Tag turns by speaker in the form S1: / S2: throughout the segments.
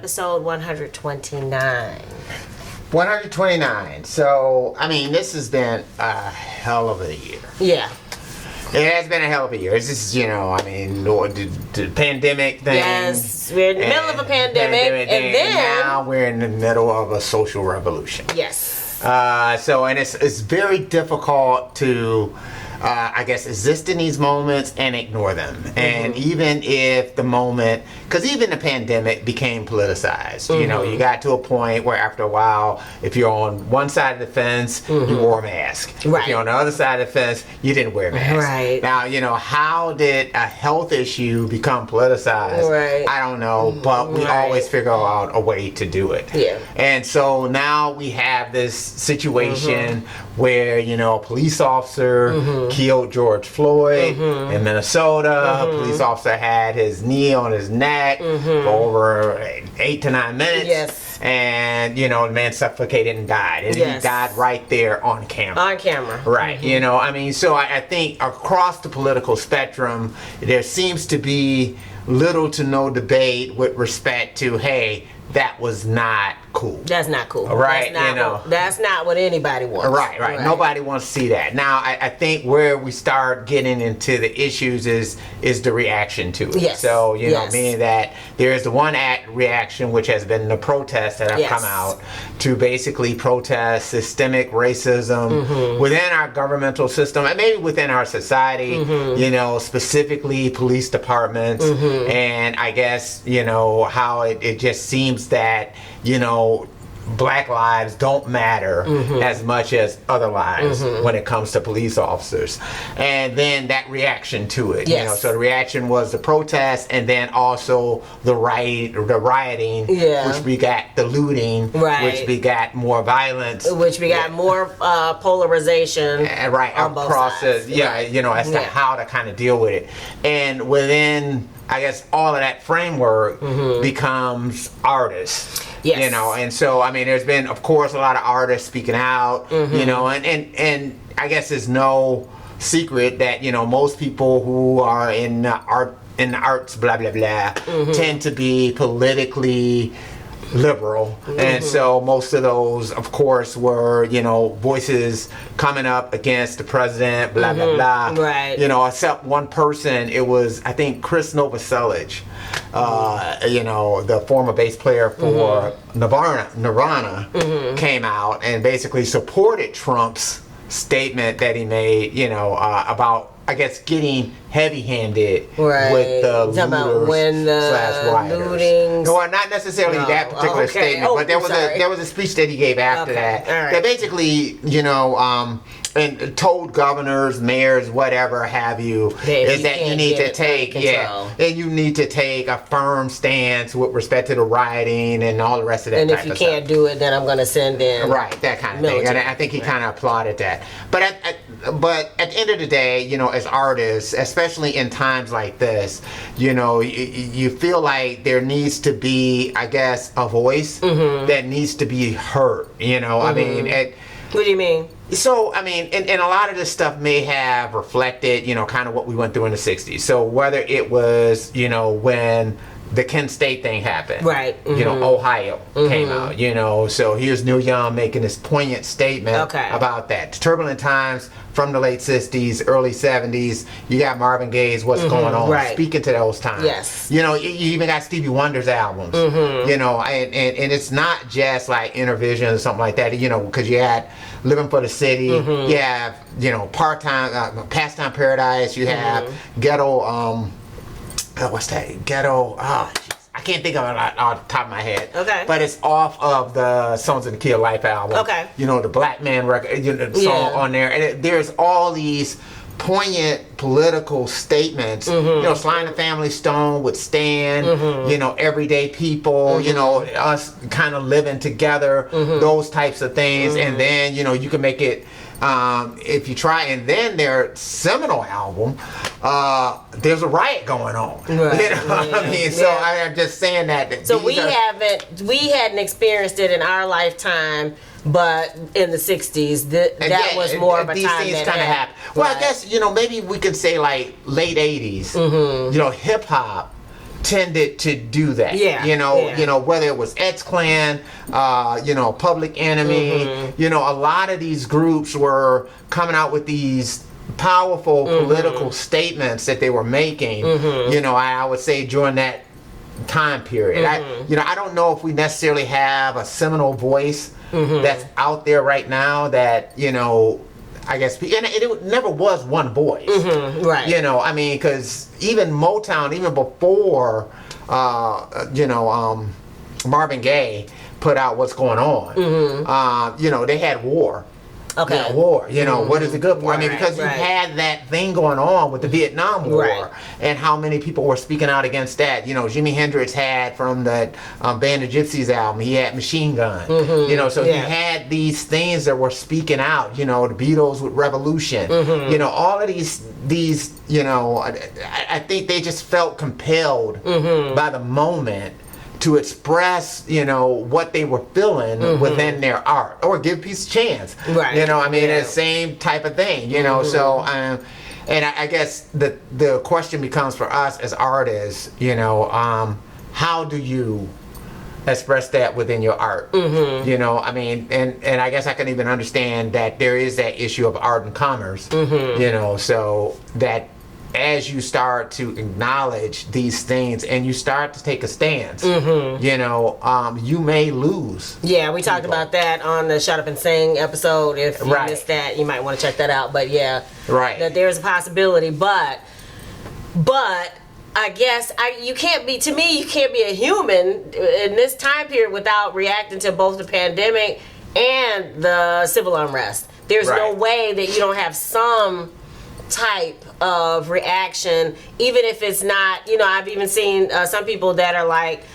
S1: episode 129.
S2: 129. So, I mean, this has been a hell of a year.
S1: Yeah.
S2: It has been a hell of a year. It's just, I mean, the pandemic thing.
S1: Yes, we're in the middle of a pandemic, and then
S2: now we're in the middle of a social revolution.
S1: Yes.
S2: And it's very difficult to, I guess, exist in these moments and ignore them. Mm-hmm. And even if the moment, because even the pandemic became politicized,
S1: Mm-hmm.
S2: you got to a point where after a while, if you're on one side of the fence,
S1: Mm-hmm.
S2: you wore a mask.
S1: Right.
S2: If you're on the other side of the fence, you didn't wear a mask.
S1: Right.
S2: Now, how did a health issue become politicized?
S1: Right.
S2: I don't know, but we always figure out a way to do it.
S1: Yeah.
S2: And so now we have this situation where, a police officer killed George Floyd in Minnesota. A police officer had his knee on his neck for over 8 to 9 minutes.
S1: Yes.
S2: And, the man suffocated and died. And he died right there on camera.
S1: On camera.
S2: Right. So I think across the political spectrum, there seems to be little to no debate with respect to, hey, that was not cool.
S1: That's not cool.
S2: Right,
S1: That's not what anybody wants.
S2: Right. Nobody wants to see that. Now, I think where we start getting into the issues is the reaction to it.
S1: Yes.
S2: So,
S1: Yes.
S2: meaning that there is the one reaction, which has been the protests that have come out to basically protest systemic racism within our governmental system and maybe within our society, specifically police departments. And I guess, how it just seems that, black lives don't matter as much as other lives when it comes to police officers. And then that reaction to it.
S1: Yes.
S2: So the reaction was the protest and then also the rioting, which we got the looting, which we got more violence.
S1: Which we got more polarization.
S2: Right,
S1: on both
S2: across
S1: sides.
S2: as to how to kind of deal with it. And within, I guess, all of that framework becomes artists.
S1: Yes.
S2: And so, I mean, there's been, of course, a lot of artists speaking out, and I guess it's no secret that, most people who are in the arts, blah, blah, blah, tend to be politically liberal. And so most of those, of course, were, voices coming up against the president, blah, blah, blah.
S1: Right.
S2: Except one person, it was, I think, Chris Novoselic, the former bass player for Nirvana, came out and basically supported Trump's statement that he made, about, I guess, getting heavy-handed with the looters slash rioters.
S1: Looting.
S2: No, not necessarily that particular statement, but there was a speech that he gave after that that basically, and told governors, mayors, whatever have you, is that you need to take, and you need to take a firm stance with respect to the rioting and all the rest of that.
S1: And if you can't do it, then I'm going to send in
S2: that kind of thing. And I think he kind of applauded that. But at the end of the day, as artists, especially in times like this, you feel like there needs to be, I guess, a voice that needs to be heard. I mean,
S1: what do you mean?
S2: So, I mean, and a lot of this stuff may have reflected, kind of what we went through in the 60s. So whether it was, when the Kent State thing happened.
S1: Right.
S2: Ohio came out, so here's Neil Young making this poignant statement about that. Turbulent times from the late 60s, early 70s. You got Marvin Gaye's What's Going On, speaking to those times.
S1: Yes.
S2: You even got Stevie Wonder's albums, and it's not just like Intervision or something like that, because you had Living for the City, you have, Part-Time, Pastime Paradise, you have Ghetto, what's that? Ghetto. I can't think of it off the top of my head.
S1: Okay.
S2: But it's off of the Songs of the Kid Life album.
S1: Okay.
S2: The Black Man record, song on there, and there's all these poignant political statements. Sly and the Family Stone would stand. Everyday people. Us kind of living together. Those types of things, and then you can make it. If you try, and then their seminal album, there's a riot going on. So I'm just saying that.
S1: So we hadn't experienced it in our lifetime, but in the 60s, that was more of a
S2: these
S1: time
S2: things
S1: that
S2: kind of happened. Well, I guess maybe we could say like late 80s. Hip hop tended to do that.
S1: Yeah.
S2: You know, whether it was X-Clan, Public Enemy, a lot of these groups were coming out with these powerful political statements that they were making, I would say during that time period. I don't know if we necessarily have a seminal voice that's out there right now that, I guess, and it never was one voice.
S1: Right.
S2: Because even Motown, even before, Marvin Gaye put out What's Going On, they had War.
S1: Okay.
S2: War. What is it good for?
S1: Right,
S2: because you had that thing going on with the Vietnam War, and how many people were speaking out against that. Jimi Hendrix had from that Band of Gypsies album, he had Machine Gun. So he had these things that were speaking out. The Beatles with Revolution. All of these. I think they just felt compelled by the moment to express, what they were feeling within their art, or give peace a chance.
S1: Right.
S2: The same type of thing. So, and I guess the question becomes for us as artists, how do you express that within your art? And I guess I can even understand that there is that issue of art and commerce. So that as you start to acknowledge these things and you start to take a stance, you may lose.
S1: Yeah, we talked about that on the Shut Up and Sing episode. If you missed that, you might want to check that out. But that there's a possibility. But I guess you can't be a human in this time period without reacting to both the pandemic and the civil unrest. There's no way that you don't have some type of reaction, even if it's not, I've even seen some people that are like,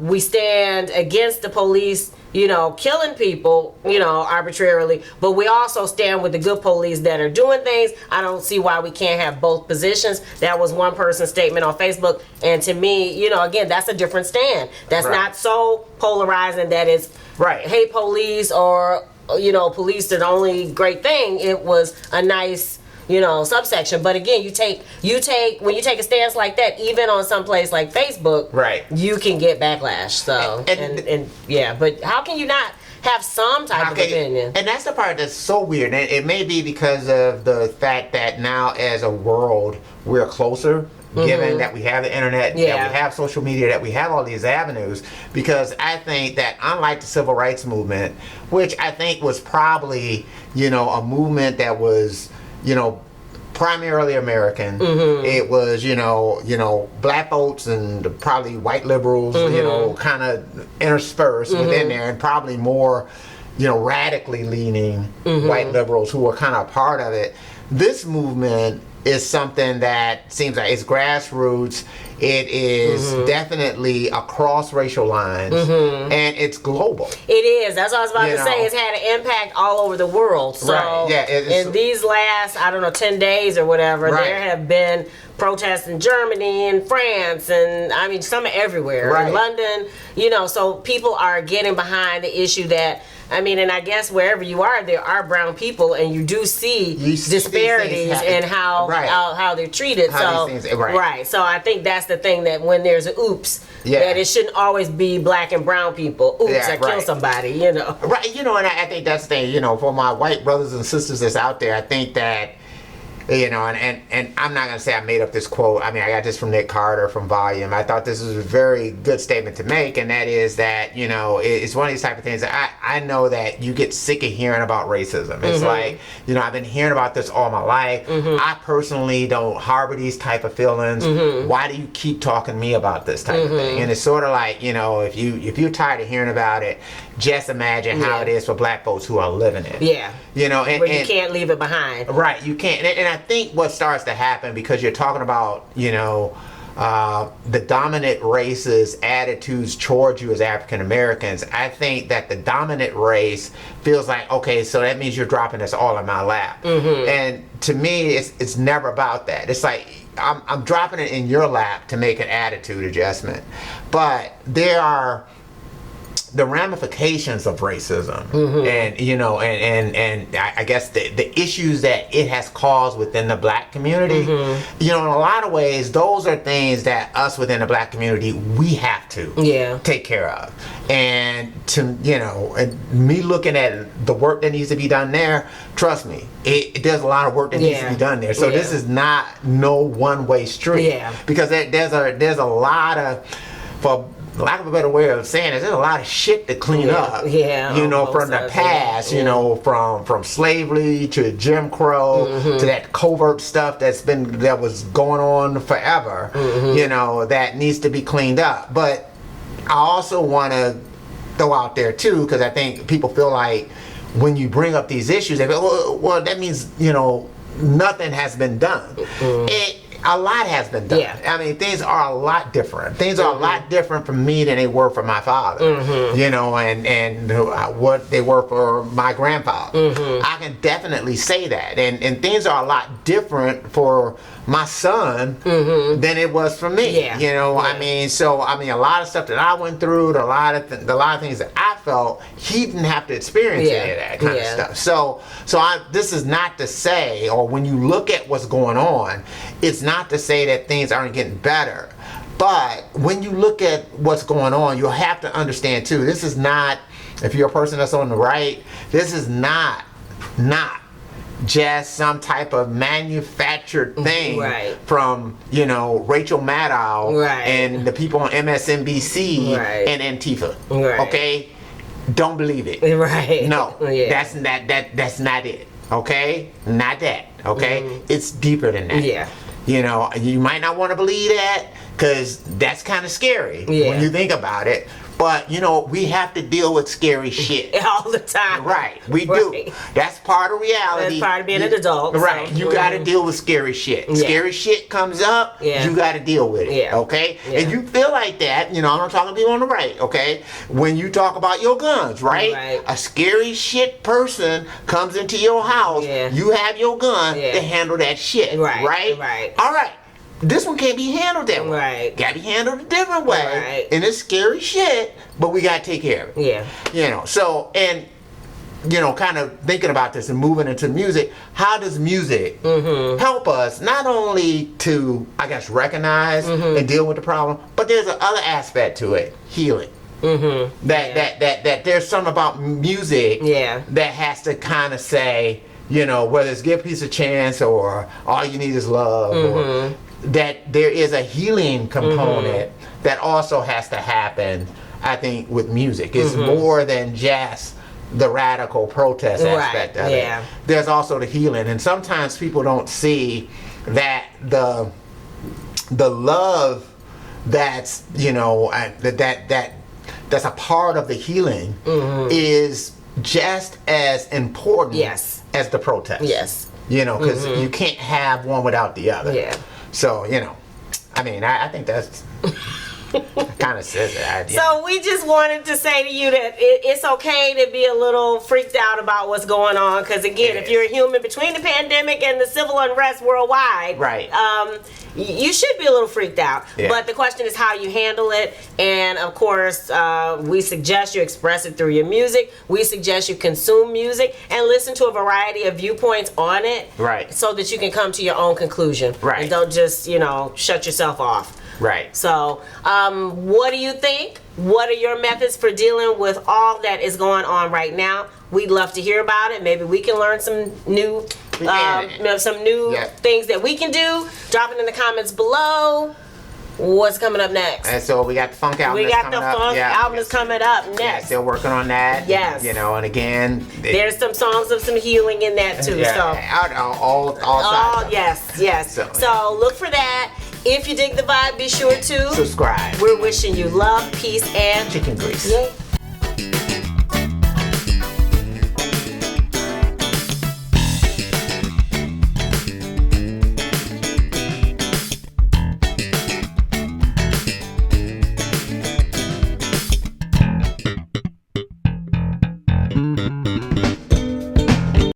S1: we stand against the police, killing people, arbitrarily, but we also stand with the good police that are doing things. I don't see why we can't have both positions. That was one person's statement on Facebook, and to me, again, that's a different stand. That's not so polarizing that it's hate police or police are the only great thing. It was a nice subsection. But again, you take when you take a stance like that, even on some place like Facebook, you can get backlash. So and but how can you not have some type of opinion?
S2: And that's the part that's so weird. And it may be because of the fact that now as a world we're closer, given that we have the internet, that we have social media, that we have all these avenues. Because I think that unlike the civil rights movement, which I think was probably a movement that was primarily American. It was, black folks and probably white liberals, kind of interspersed within there, and probably more, radically leaning white liberals who were kind of part of it. This movement is something that seems like it's grassroots. It is definitely across racial lines, and it's global.
S1: It is. That's what I was about to say. It's had an impact all over the world. So in these last, 10 days or whatever, there have been protests in Germany and France, and some everywhere. In London, so people are getting behind the issue that, and I guess wherever you are, there are brown people, and you do see disparities in how they're treated. So I think that's the thing, that when there's an oops, that it shouldn't always be black and brown people. Oops, I killed somebody.
S2: Right. And I think that's the thing. For my white brothers and sisters that's out there, I think that. And I'm not going to say I made up this quote. I got this from Nick Carter from Volume. I thought this was a very good statement to make, and that is that, it's one of these type of things that I know that you get sick of hearing about racism. It's like, I've been hearing about this all my life. I personally don't harbor these type of feelings. Why do you keep talking to me about this type of thing? And it's sort of like, if you're tired of hearing about it, just imagine how it is for black folks who are living it.
S1: Yeah.
S2: And
S1: you can't leave it behind.
S2: Right, you can't. And I think what starts to happen, because you're talking about, the dominant race's attitudes towards you as African Americans, I think that the dominant race feels like, okay, so that means you're dropping this all in my lap. And to me, it's never about that. It's like, I'm dropping it in your lap to make an attitude adjustment. But there are the ramifications of racism, and you know, and I guess the issues that it has caused within the black community, you know, in a lot of ways, those are things that us within the black community, we have to take care of. And to, you know, and me looking at the work that needs to be done there, trust me, there's a lot of work that needs to be done there. So this is not no one-way street, because there's a lot of, for lack of a better way of saying it, there's a lot of shit to clean up. You know, from the past, you know, from slavery to Jim Crow to that covert stuff that was going on forever, you know, that needs to be cleaned up. But I also want to throw out there too, because I think people feel like when you bring up these issues, they go, well, that means, you know, nothing has been done. A lot has been done. I mean, things are a lot different. Things are a lot different for me than they were for my father, you know, and what they were for my grandfather. I can definitely say that. And things are a lot different for my son than it was for me. You know, I mean, so, I mean, a lot of stuff that I went through, a lot of things that I felt, he didn't have to experience any of that kind of stuff. So this is not to say, or when you look at what's going on, it's not to say that things aren't getting better. But when you look at what's going on, you'll have to understand too, this is not, if you're a person that's on the right, this is not just some type of manufactured thing from, you know, Rachel Maddow and the people on MSNBC and Antifa. Okay? Don't believe it. No. That's not it. Okay? Not that. Okay? It's deeper than that. You know, you might not want to believe that, because that's kind of scary when you think about it. But, you know, we have to deal with scary shit.
S1: All the time. We
S2: do. That's part of reality.
S1: That's part of being an adult.
S2: So. You got to deal with scary shit. Scary shit comes up, you got to deal with it. Okay? And you feel like that, you know, I'm talking to people on the right, okay? When you talk about your guns, right? A scary shit person comes into your house, you have your gun to handle that shit. Right? All right. This one can't be handled that way. Gotta be handled a different way. And it's scary shit, but we gotta take care of it. You know, so, and, you know, kind of thinking about this and moving into music, how does music help us not only to, I guess, recognize and deal with the problem, but there's another aspect to it, healing. That there's something about music that has to kind of say, you know, whether it's give peace a chance or all you need is love, or that there is a healing component that also has to happen, I think, with music. It's more than just the radical protest aspect of it. There's also the healing, and sometimes people don't see that the love that's, you know, that's a part of the healing is just as important as the protest. You know, because you can't have one without the other. So, you know, I mean, I think that's kind of says it.
S1: So we just wanted to say to you that it's okay to be a little freaked out about what's going on, because again, if you're a human, between the pandemic and the civil unrest worldwide, you should be a little freaked out. But the question is how you handle it. And of course, we suggest you express it through your music. We suggest you consume music and listen to a variety of viewpoints on it, so that you can come to your own conclusion, and don't just, you know, shut yourself off. So, what do you think? What are your methods for dealing with all that is going on right now? We'd love to hear about it. Maybe we can learn some new, things that we can do. Drop it in the comments below. What's coming up next?
S2: And so we got the funk album.
S1: We got the funk album is coming up next.
S2: Still working on that. You know, and again,
S1: there's some songs of some healing in that too.
S2: All
S1: sides. So look for that. If you dig the vibe, be sure to
S2: subscribe.
S1: We're wishing you love, peace, and
S2: chicken grease.
S1: Yay.